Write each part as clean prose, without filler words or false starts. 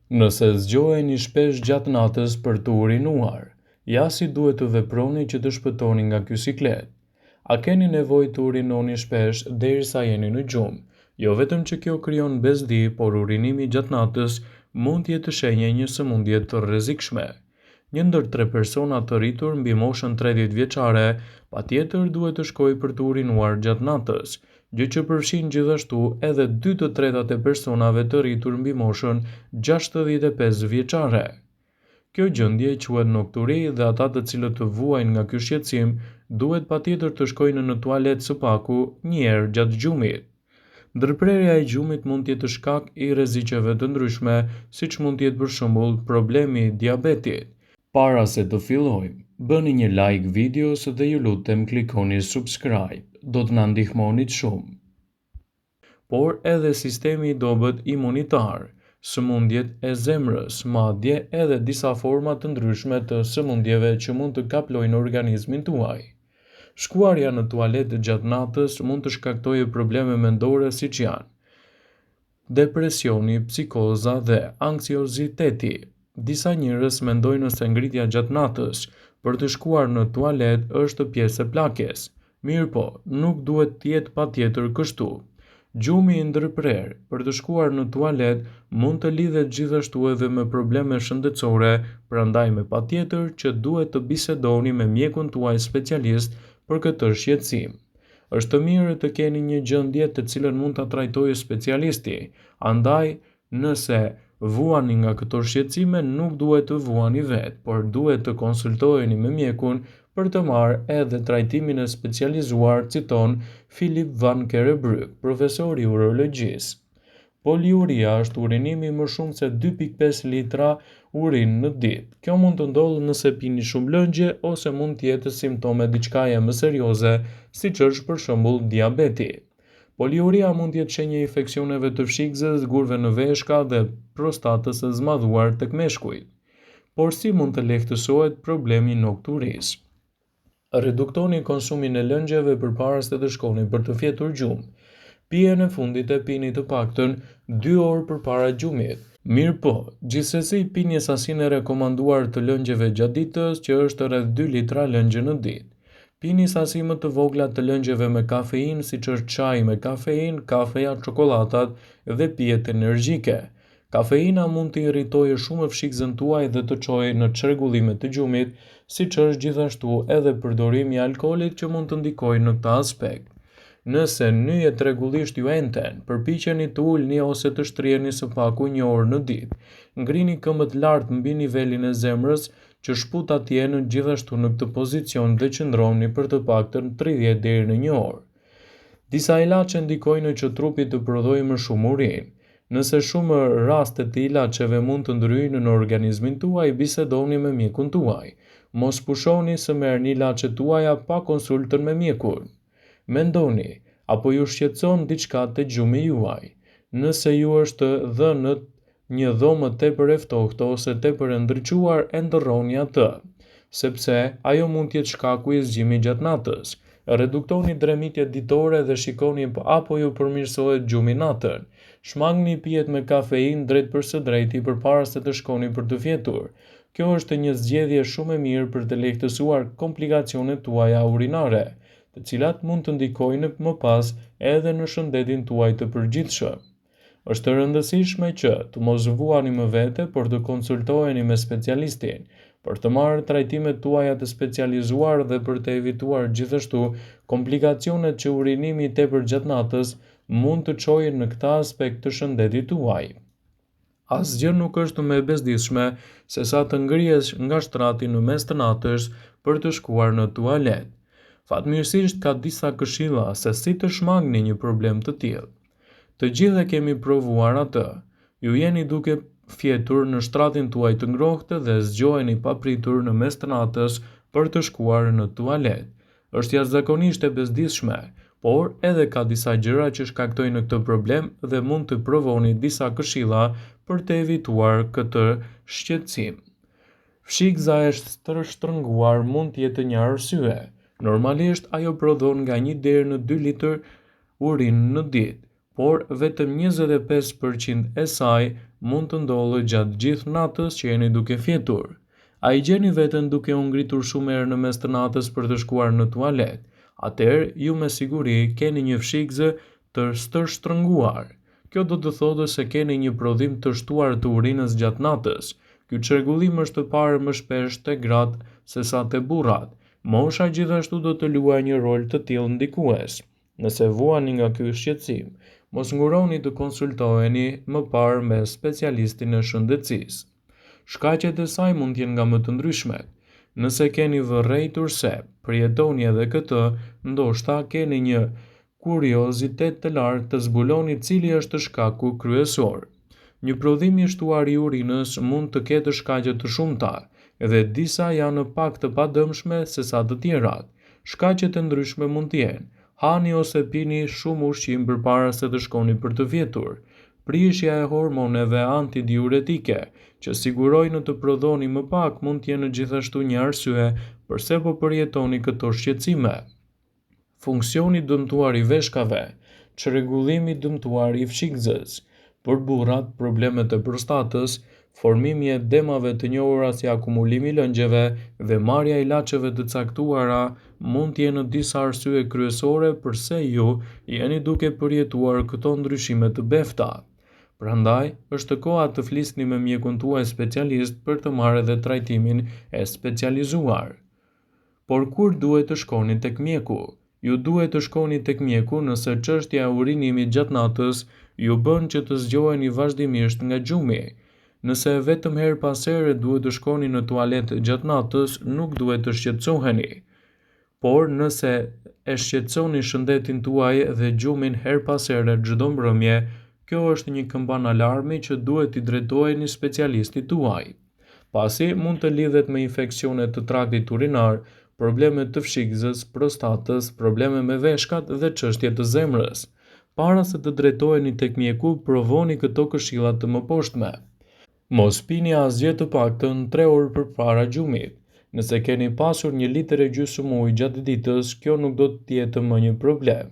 Nëse zgjoheni shpesh gjatë natës për të urinuar, ja si duhet të veproni që të shpëtoni nga ky siklet. A keni nevojë të urinoni shpesh derisa jeni në gjumë? Jo vetëm që kjo krijon bezdi, por urinimi gjatë natës mund të jetë shenjë e një sëmundje të rrezikshme. Një ndër 3 persona të rritur mbi moshën 30 vjeçare patjetër duhet të shkojë për të urinuar gjatë natës, gjë që përfshin gjithashtu edhe 2/3 e personave të rritur mbi moshën 65 vjeçare. Kjo gjendje quhet nokturi dhe ata të cilët të vuajnë nga ky shqetësim duhet patjetër të shkojnë në tualet së paku një herë gjatë gjumit. Ndërprerja e gjumit mund të jetë shkak i rreziqeve të ndryshme, siç mund të jetë për shembull problemi i diabetit. Para se të fillojmë, bëni një like videos dhe ju lutem klikoni subscribe, do të na ndihmonit shumë. Por edhe sistemi i dobët imunitar, sëmundjet e zemrës, madje edhe disa forma të ndryshme të sëmundjeve që mund të kaplojnë organizmin tuaj. Shkuarja në tualet gjatë natës mund të shkaktojë probleme mendore siç janë depresioni, psikoza dhe anksioziteti. Disa njerëz mendojnë se ngritja gjatë natës për të shkuar në tualet është pjesë e plakjes. Mirë po, nuk duhet të jetë patjetër kështu. Gjumi i ndërprer për të shkuar në tualet mund të lidhet gjithashtu edhe me probleme shëndetësore, prandaj me patjetër që duhet të bisedoni me mjekun tuaj specialist për këtë shqetësim. Është mirë të keni një gjendje të cilën mund ta trajtojë specialisti, andaj nëse vuani nga këto shqetësime nuk duhet të vuani vetë, por duhet të konsultoheni me mjekun për të marrë edhe trajtimin e specializuar, citon Philip van Kerebryk, profesor i urologjisë. Poliuria është urinimi më shumë se 2,5 litra urinë në ditë. Kjo mund të ndodhë nëse pini shumë lëngje ose mund të jetë simptome diçkaje më serioze, siç është për shembull diabeti. Poliuria mund të jetë shenjë e infeksioneve të fshikëzës, gurve në veshka dhe prostatës së zmadhuar tek meshkujt. Por si mund të lehtësohet problemi i nokturisë? Reduktoni konsumin e lëngjeve përpara se të shkoni për të fjetur gjumë. Pijen e fundit e pini të paktën 2 orë përpara gjumit. Mirë po, gjithsesi pini sasinë e rekomanduar të lëngjeve gjatë ditës, që është rreth 2 litra lëngje në ditë. Pini sasi më të vogla të lëngjeve me kafeinë, siç është çaji me kafeinë, kafeja, çokolladat dhe pijet energjike. Kafeina mund të irritojë shumë fshikëzën tuaj dhe të çojë në çrregullime të gjumit, siç është gjithashtu edhe përdorimi i alkoolit që mund të ndikojë në këtë aspekt. Nëse nyjet rregullisht ju enten, përpiqeni të ulni ose të shtriheni së paku 1 orë në ditë. Ngrini këmbët lart mbi nivelin e zemrës që shputat të jenë gjithashtu në këtë pozicion dhe qëndroni për të paktën 30 deri në 1 orë. Disa ilaçe ndikojnë që trupi të prodhojë më shumë urinë. Nëse shumë raste të ilaçeve mund të ndryjnë në organizmin tuaj, bisedoni me mjekun tuaj. Mos pushoni së merrni ilaçet tuaja pa konsultën me mjekun. Mendoni, apo ju shqetëson diçka te gjumi juaj? Nëse ju është dhënë një dhomë tepër e ftohtë ose tepër e ndriçuar, e ndërroni atë, sepse ajo mund të jetë shkaku i zgjimit gjatë natës. Reduktoni dremitjet ditore dhe shikoni apo ju përmirësohet gjumi natën. Shmangni pijet me kafeinë drejt për së drejti përpara se të shkoni për të fjetur. Kjo është një zgjedhje shumë e mirë për të lehtësuar komplikacionet tuaja urinare, të cilat mund të ndikojnë më pas edhe në shëndetin tuaj të përgjithshëm. Është e rëndësishme që të mos vuani më vete, por të konsultoheni me specialistin për të marrë trajtimet tuaja të specializuar dhe për të evituar gjithashtu komplikacionet që urinimi i tepër gjatë natës mund të çojë në këtë aspekt të shëndetit tuaj. Asgjë nuk është më e bezdisshme se sa të ngrihesh nga shtrati në mes të natës për të shkuar në tualet. Fatmirësisht ka disa këshilla se si të shmangni një problem të tillë. Të gjithë e kemi provuar atë. Ju jeni duke fjetur në shtratin tuaj të ngrohtë dhe zgjoheni papritur në mes të natës për të shkuar në tualet. Është jashtëzakonisht e bezdisshme, por edhe ka disa gjëra që shkaktojnë këtë problem dhe mund të provoni disa këshilla për të evituar këtë shqetësim. Fshikëza e shtrënguar mund të jetë një arsye. Normalisht ajo prodhon nga 1 deri në 2 litër urinë në ditë, por vetëm 25% e saj mund të ndodhë gjatë gjithë natës që jeni duke fjetur. A i gjeni veten duke u ngritur shumë herë në mes të natës për të shkuar në tualet, atëherë ju me siguri keni një fshikëzë të stërshtrënguar. Kjo do të thotë se keni një prodhim të shtuar të urinës gjatë natës. Ky çrregullim është të parë më shpesh te gratë sesa te burrat. Mosha gjithashtu do të luajë një rol të tillë ndikues. Nëse vuani nga ky shqetësim, mos nguroni të konsultoheni më parë me specialistin e shëndetësisë. Shkaqet e saj mund të jenë nga më të ndryshmet. Nëse keni vërejtur se përjetoni edhe këtë, ndoshta keni një kuriozitet të lartë të zbuloni cili është shkaku kryesor. Një prodhim i shtuar i urinës mund të ketë shkaqe të shumta, dhe disa janë pak të padëmshme se sa të tjerat. Shkaqet e ndryshme mund të jenë: hani ose pini shumë ushqim përpara se të shkoni për të fjetur, prishja e hormoneve antidiuretike, që sigurojnë të prodhoni më pak, mund të jenë gjithashtu një arsye pse po përjetoni këto shqetësime. Funksioni dëmtuar i veshkave, çrregullimi dëmtuar i fshikëzës. Për burrat, problemet e prostatës, formimi i edemave të njohura si akumulimi i lëngjeve dhe marrja e ilaçeve të caktuara mund të jenë disa arsye kryesore pse ju jeni duke përjetuar këto ndryshime të befta. Prandaj, është koha të flisni me mjekun tuaj specialist për të marrë edhe trajtimin e specializuar. Por kur duhet të shkoni tek mjeku? Ju duhet të shkoni tek mjeku nëse çështja e urinimit gjatë natës ju bën që të zgjoheni vazhdimisht nga gjumi. Nëse vetëm her pas here duhet të shkoni në tualet gjatë natës, nuk duhet të shqetësoheni. Por nëse e shqetësoni shëndetin tuaj dhe gjumin her pas here çdo mbrëmje, kjo është një këmban alarmi që duhet t'i drejtoheni specialistit tuaj. Pasi mund të lidhet me infeksione të traktit urinar, probleme të fshikëzës, prostatës, probleme me veshkat dhe çështje të zemrës. Para se të drejtoheni tek mjeku, provoni këto këshilla të mëposhtme. Mos pini asgjë të paktën 3 orë përpara gjumit. Nëse keni pasur 1,5 litër ujë gjatë ditës, kjo nuk do të jetë më një problem.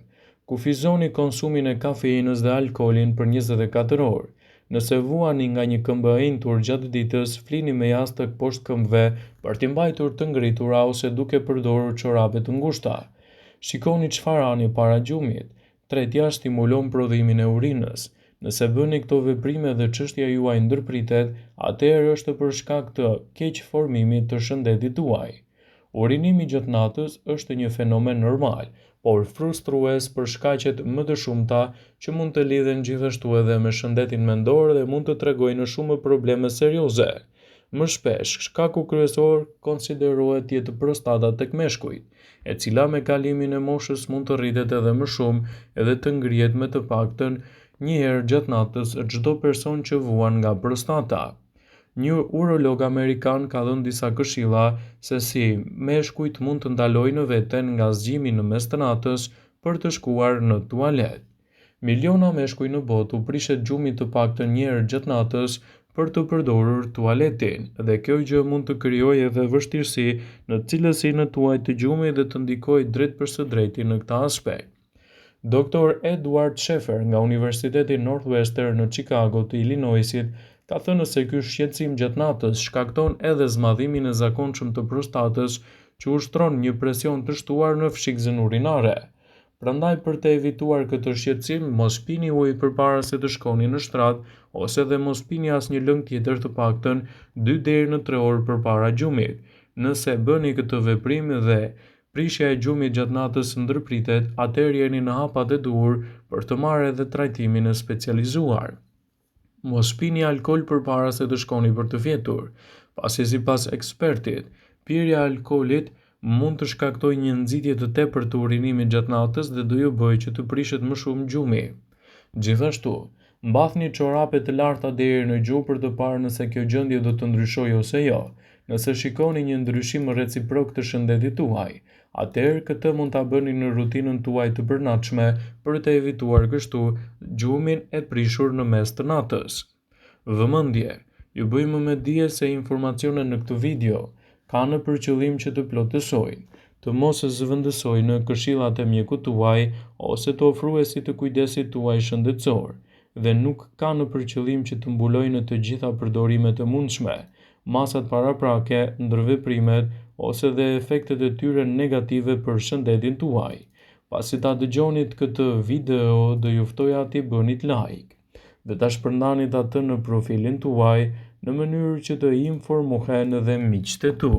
Kufizoni konsumin e kafeinës dhe alkoolin për 24 orë. Nëse vuani nga një këmbë e intur gjatë ditës, flini me jastëk poshtë këmbëve për t'i mbajtur të ngritura ose duke përdorur çorape të ngushta. Shikoni çfarë hani para gjumit. Tretja stimulon prodhimin e urinës. Nëse bëni këto veprime dhe çështja juaj ndërpritet, atëherë është për shkak të keq formimit të shëndetit tuaj. Urinimi gjatë natës është një fenomen normal, por frustrues për shkaqet më të shumta që mund të lidhen gjithashtu edhe me shëndetin mendor dhe mund të tregojnë shumë probleme serioze. Më shpesh, shkaku kryesor konsiderohet të jetë prostata tek meshkujt, e cila me kalimin e moshës mund të rritet edhe më shumë edhe të ngrihet me të paktën një herë gjatë natës çdo person që vuan nga prostata. Një urolog amerikan ka dhënë disa këshilla se si meshkujt mund të ndalojnë veten nga zgjimi në mes të natës për të shkuar në tualet. Miliona meshkuj në botë u prishet gjumi të paktën një herë gjatë natës për të përdorur tualetin, dhe kjo gjë mund të krijojë edhe vështirësi në cilësinë tuaj të gjumit dhe të ndikojë drejt për së drejti në këtë aspekt. Dr. Edward Sheffer nga Universiteti Northwestern në Chicago të Illinoisit ka thënë se ky shqetësim gjatë natës shkakton edhe zmadhimin e zakonshëm të prostatës, që ushtron një presion të shtuar në fshikëzën urinare. Prandaj, për të evituar këtë shqetësim, mos pini ujë përpara se të shkoni në shtrat, ose dhe mos pini asnjë lëng tjetër të paktën 2 deri në 3 orë përpara gjumit. Nëse bëni këtë veprim dhe prishja e gjumit gjatë natës ndërpritet, atëherë jeni në hapat e duhur për të marrë edhe trajtimin e specializuar. Mos pini alkool përpara se të shkoni për të fjetur, pasi sipas ekspertit, pirja e alkoolit mund të shkaktojë një nxitje të tepërt të urinimit gjatë natës dhe do ju bëjë që të prishet më shumë gjumi. Gjithashtu, mbathni çorape të larta deri në gjuhë për të parë nëse kjo gjendje do të ndryshojë ose jo. Nëse shikoni një ndryshim reciprok të shëndetit tuaj, atëherë këtë mund ta bëni në rutinën tuaj të përnaçme për të evituar kështu gjumin e prishur në mes të natës. Vëmendje, ju bëjmë me dije se informacionet në këtë video kanë për qëllim që të plotësojnë, të mos zëvendësojnë këshillat e mjekut tuaj ose të ofruesit të kujdesit tuaj shëndetësor. dhe nuk ka në përqëllim që të mbulojë në të gjitha përdorimet e mundshme, masat paraprake, ndërveprimet ose dhe efektet e tyre negative për shëndetin tuaj. Pasi ta dëgjonit këtë video, do ju ftoja t'i bënit like dhe ta shpërndanit atë në profilin tuaj në mënyrë që të informohen edhe miqtë e tu.